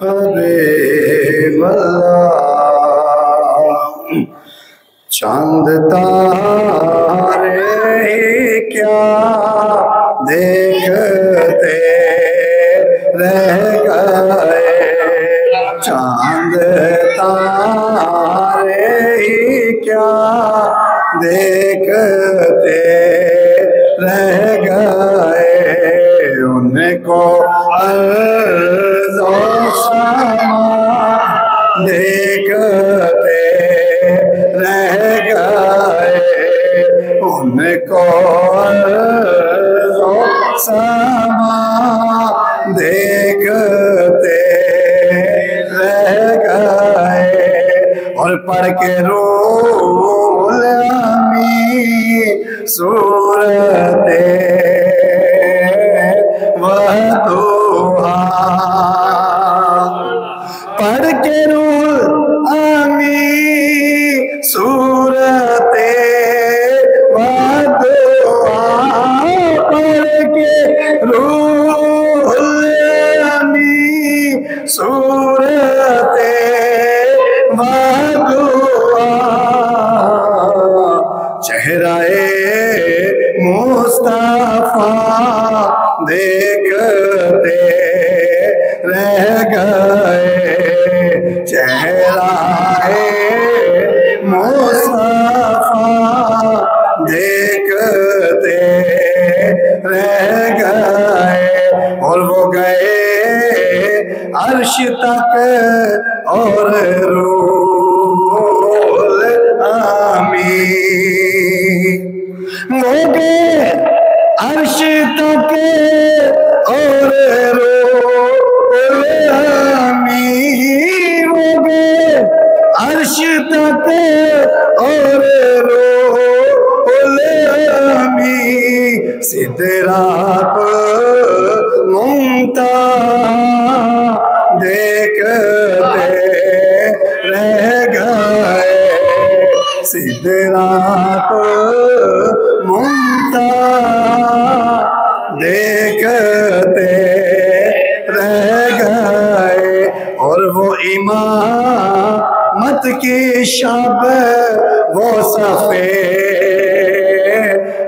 हबीब अल्लाह। चांद तारे क्या देखते रह गए, चांद तारे क्या देखते रह गए, उनको अर्ज़ व समा देखते रह गए, उनको अर्ज़ व समा देखते रह गए। और पढ़ के रूहुल अमी सूरते वदुहा, पढ़ के रूहुल अमी सूरते वदुहा, पढ़ के रूहुल अमी सूरते वदुहा, चेहराए मुस्तफा देखते रह गए, चेहराए मुस्तफा देखते रह गए। और वो गए अर्श तक और रूहुल अमी, वो गए अर्श तक और रूहुल अमी, वो गए अर्श तक और रूहुल अमी, सिदरात मुंतहा देखते रह गए, सिदरात मुंतहा देखते रह गए। और वो इमामत की शब, वो सफ़े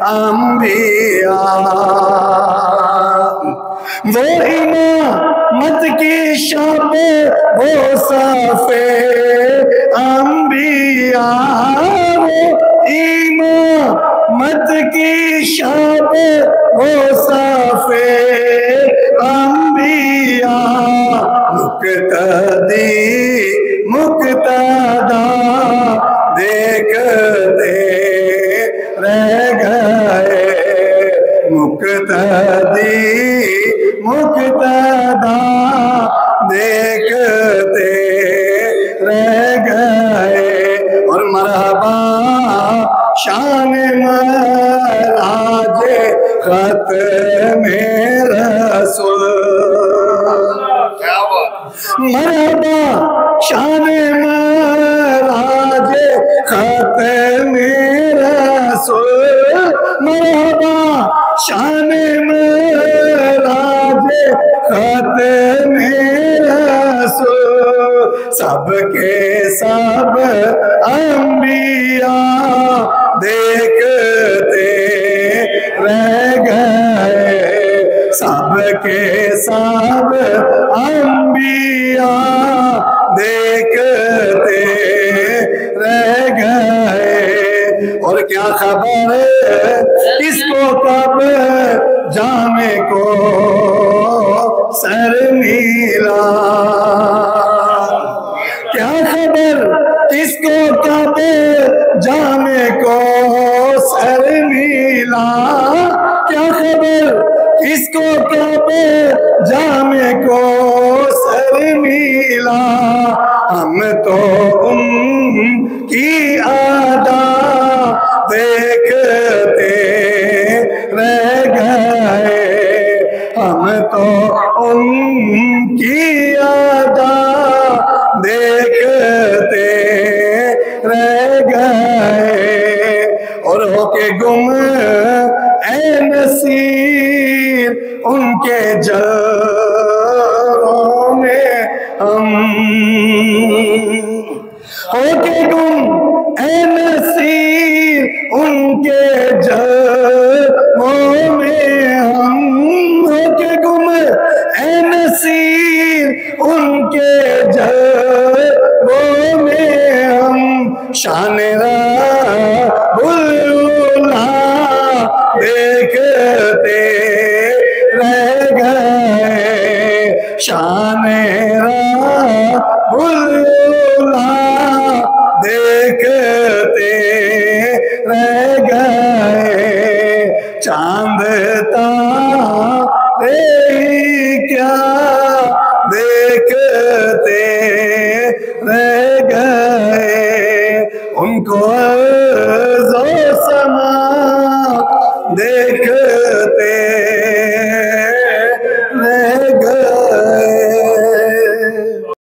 अंबिया, वो इमामत की शब, वो सफ़े अंबिया, वो इमामत की शब, वो सफ़े अंबिया, मुक्तदी मुक्तदा देखते रह गए, मुक्तदी मुक्तदा देखते रह गए। और मरहबा शान महराज ख़त्मे रसूल, मरहबा शान महराज ख़त्मे रसूल, मरहबा शान महराज ख़त्मे रसूल, सबके सब अंबिया देखते रह गए, सबके सब अंबिया देखते रह गए। और क्या खबर किसको कब जामे को सर मिला, क्या खबर किसको कब जामे को सर मिला, क्या खबर किसको कब जामे को सर मिला, हम तो उनकी अदा देखते रह गए, हम तो उनकी अदा देखते रह गए। और होके गुम ए नसीर उनके के जलवों में हम होके गुम ऐ नसीर उनके जलवों में हम होके गुम ऐ नसीर उनके जलवों में हम शान रब्बुल-उला देखते रह गए शान